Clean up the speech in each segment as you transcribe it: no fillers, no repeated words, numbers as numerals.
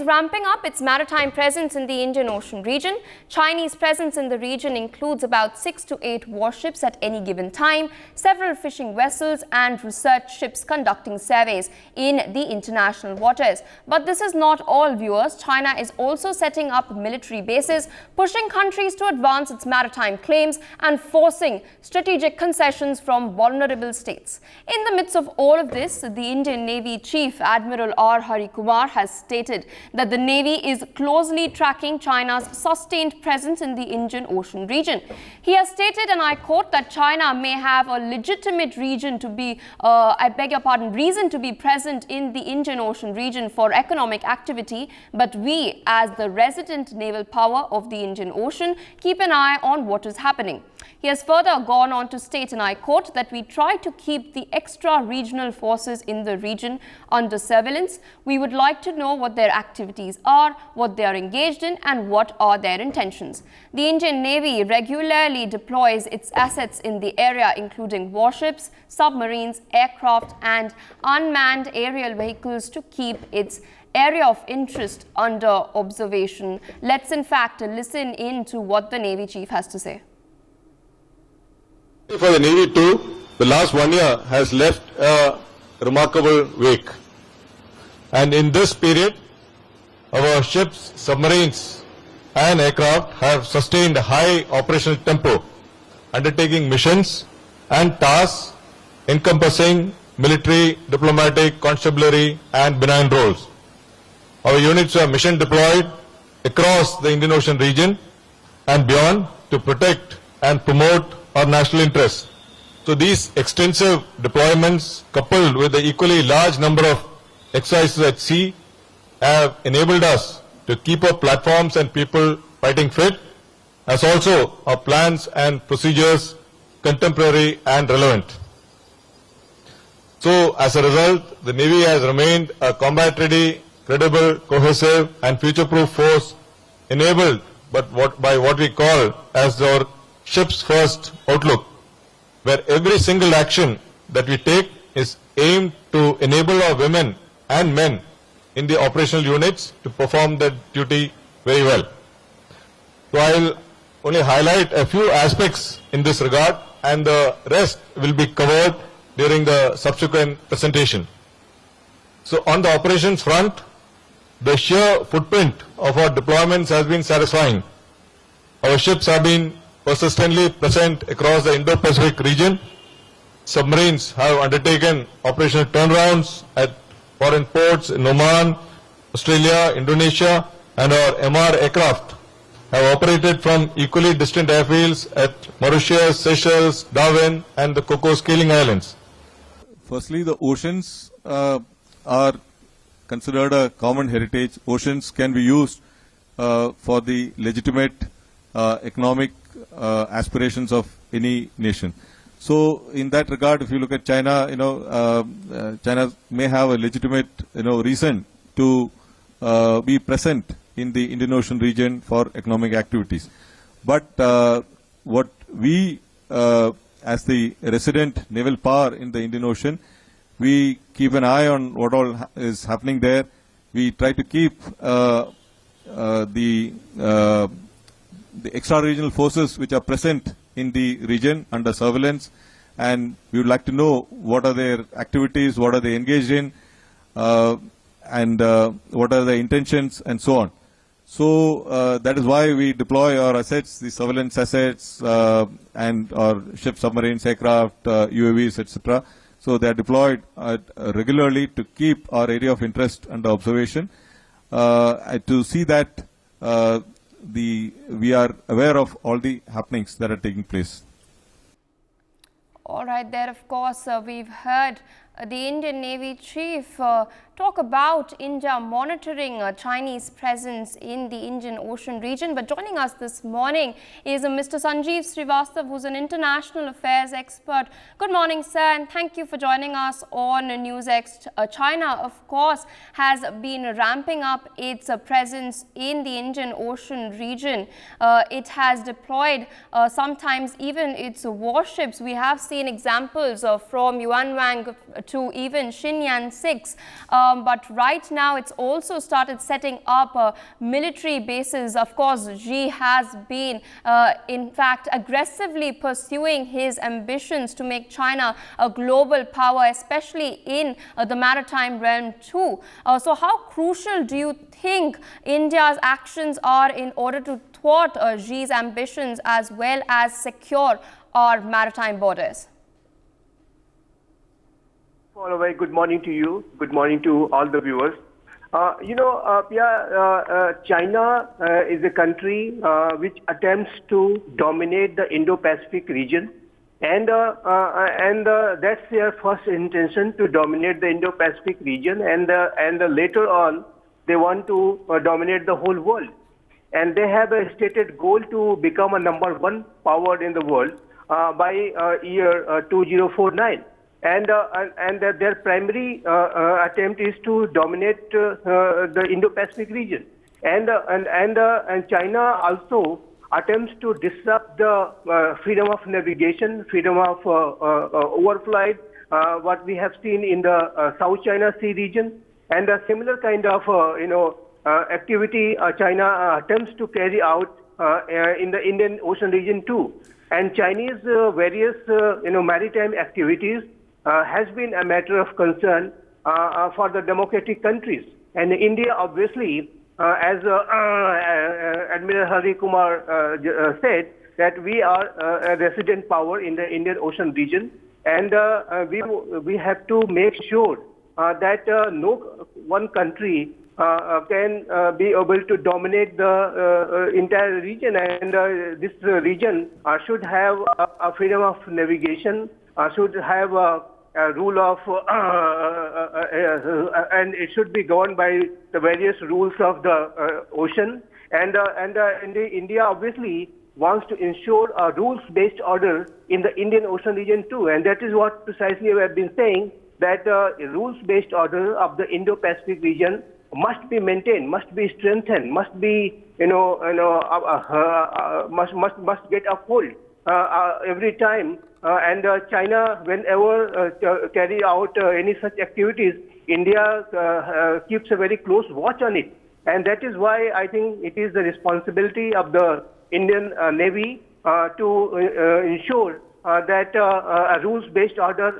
is ramping up its maritime presence in the Indian Ocean region. Chinese presence in the region includes about 6 to 8 warships at any given time, several fishing vessels and research ships conducting surveys in the international waters. But this is not all, viewers. China is also setting up military bases, pushing countries to advance its maritime claims and forcing strategic concessions from vulnerable states. In the midst of all of this, the Indian Navy Chief Admiral R. Hari Kumar has stated that the Navy is closely tracking China's sustained presence in the Indian Ocean region. He has stated, and I quote, that China may have a legitimate reason to be present in the Indian Ocean region for economic activity, but we, as the resident naval power of the Indian Ocean, keep an eye on what is happening. He has further gone on to state, and I quote, that we try to keep the extra-regional forces in the region under surveillance. We would like to know what their activities are, what they are engaged in, and what are their intentions. The Indian Navy regularly deploys its assets in the area, including warships, submarines, aircraft, and unmanned aerial vehicles to keep its area of interest under observation. Let's in fact listen in to what the Navy Chief has to say. For the Navy too, the last 1 year has left a remarkable wake. And in this period, our ships, submarines and aircraft have sustained a high operational tempo, undertaking missions and tasks encompassing military, diplomatic, constabulary and benign roles. Our units are mission deployed across the Indian Ocean region and beyond to protect and promote our national interests. So these extensive deployments, coupled with the equally large number of exercises at sea, have enabled us to keep our platforms and people fighting fit, as also our plans and procedures contemporary and relevant. So as a result, the Navy has remained a combat-ready, credible, cohesive and future-proof force, enabled by what we call as our ship's first outlook, where every single action that we take is aimed to enable our women and men in the operational units to perform their duty very well. So I'll only highlight a few aspects in this regard, and the rest will be covered during the subsequent presentation. So on the operations front, the sheer footprint of our deployments has been satisfying. Our ships have been persistently present across the Indo-Pacific region. Submarines have undertaken operational turnarounds at foreign ports in Oman, Australia, Indonesia, and our MR aircraft have operated from equally distant airfields at Mauritius, Seychelles, Darwin, and the Cocos Scaling Islands. Firstly, the oceans are considered a common heritage. Oceans can be used for the legitimate economic aspirations of any nation. So, in that regard, if you look at China, China may have a legitimate, reason to be present in the Indian Ocean region for economic activities. But what we, as the resident naval power in the Indian Ocean, we keep an eye on what all is happening there. We try to keep the extra-regional forces which are present in the region under surveillance, and we would like to know what are their activities, what are they engaged in, and what are their intentions, and so on. So that is why we deploy our assets, the surveillance assets, and our ships, submarines, aircraft, UAVs, etc. So they are deployed regularly to keep our area of interest under observation, to see that we are aware of all the happenings that are taking place. All right, there of course we've heard the Indian Navy Chief talk about India monitoring Chinese presence in the Indian Ocean region. But joining us this morning is Mr. Sanjeev Srivastav, who's an international affairs expert. Good morning, sir, and thank you for joining us on NewsX. China, of course, has been ramping up its presence in the Indian Ocean region. It has deployed sometimes even its warships. We have seen examples from Yuan Wang to even Shin 6. But right now it's also started setting up military bases. Of course, Xi has been in fact aggressively pursuing his ambitions to make China a global power, especially in the maritime realm too. So how crucial do you think India's actions are in order to thwart Xi's ambitions as well as secure our maritime borders? Well, a very good morning to you. Good morning to all the viewers. China is a country which attempts to dominate the Indo-Pacific region, and that's their first intention, to dominate the Indo-Pacific region, and later on they want to dominate the whole world. And they have a stated goal to become a #1 power in the world by year 2049. And their primary attempt is to dominate the Indo-Pacific region. And China also attempts to disrupt the freedom of navigation, freedom of overflight, what we have seen in the South China Sea region, and a similar kind of activity China attempts to carry out in the Indian Ocean region too. And Chinese various maritime activities has been a matter of concern for the democratic countries. And India, obviously, as Admiral Hari Kumar said, that we are a resident power in the Indian Ocean region, and we have to make sure that no one country can be able to dominate the entire region, and this region should have a freedom of navigation, should have a rule of, and it should be governed by the various rules of the ocean. And India obviously wants to ensure a rules-based order in the Indian Ocean region too, and that is what precisely we have been saying, that a rules-based order of the Indo-Pacific region must be maintained, must be strengthened, must be must get upheld every time. And China, whenever carry out any such activities, India keeps a very close watch on it. And that is why I think it is the responsibility of the Indian Navy to ensure that a rules-based order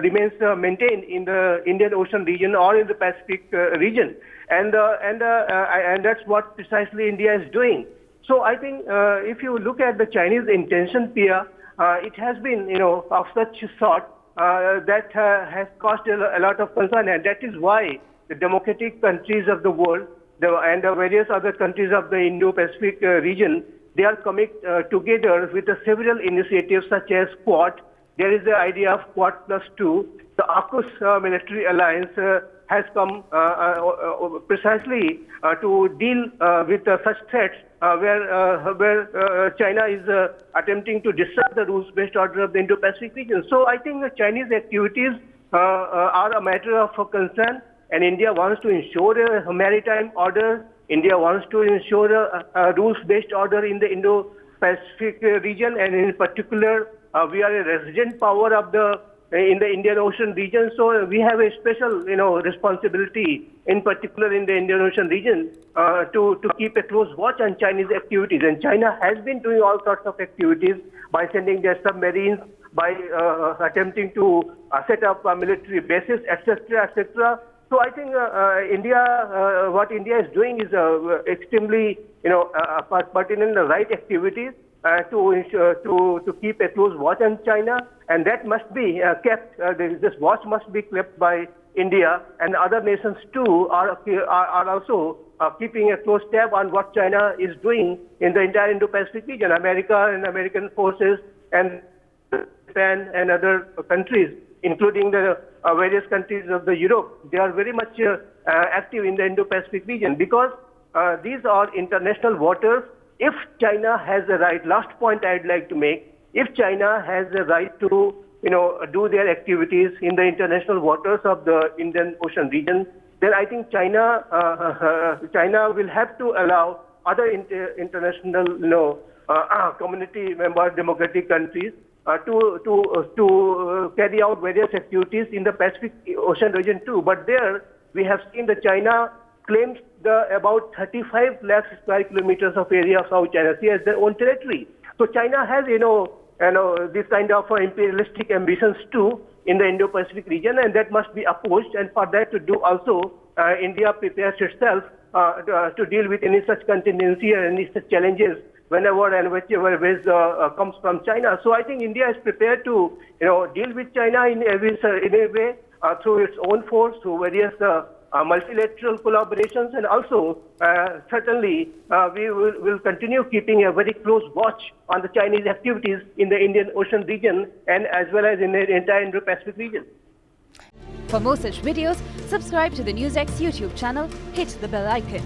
remains maintained in the Indian Ocean region or in the Pacific region. And that's what precisely India is doing. So I think if you look at the Chinese intention, Pia, it has been, of such sort that has caused a lot of concern, and that is why the democratic countries of the world and the various other countries of the Indo-Pacific region, they are coming together with several initiatives such as Quad. There is the idea of Quad +2. The AUKUS military alliance has come precisely to deal with such threats where China is attempting to disrupt the rules-based order of the Indo-Pacific region. So I think the Chinese activities are a matter of concern, and India wants to ensure a maritime order. India wants to ensure a rules-based order in the Indo-Pacific region, and in particular, we are a resident power of in the Indian Ocean region. So we have a special, responsibility, in particular in the Indian Ocean region, to keep a close watch on Chinese activities. And China has been doing all sorts of activities by sending their submarines, by attempting to set up military bases, etc., etc. So I think what India is doing is extremely, pertinent, the right activities to keep a close watch on China, and that must be kept. This watch must be kept by India, and other nations too are also keeping a close tab on what China is doing in the entire Indo-Pacific region. America and American forces and Japan and other countries, including the various countries of the Europe, they are very much active in the Indo-Pacific region, because these are international waters. If China has the right, last point I'd like to make, if China has the right to, do their activities in the international waters of the Indian Ocean region, then I think China will have to allow other international, community member democratic countries to carry out various activities in the Pacific Ocean region too. But there we have seen that China claims about 35 lakh square kilometers of area of South China Sea as their own territory. So China has, this kind of imperialistic ambitions too in the Indo-Pacific region, and that must be opposed. And for that to do also, India prepares itself to deal with any such contingency or any such challenges whenever and whichever ways comes from China. So I think India is prepared to, deal with China in a way through its own force, through various multilateral collaborations, and also certainly we will continue keeping a very close watch on the Chinese activities in the Indian Ocean region and as well as in the entire Indo-Pacific region. For more such videos, subscribe to the NewsX YouTube channel, hit the bell icon.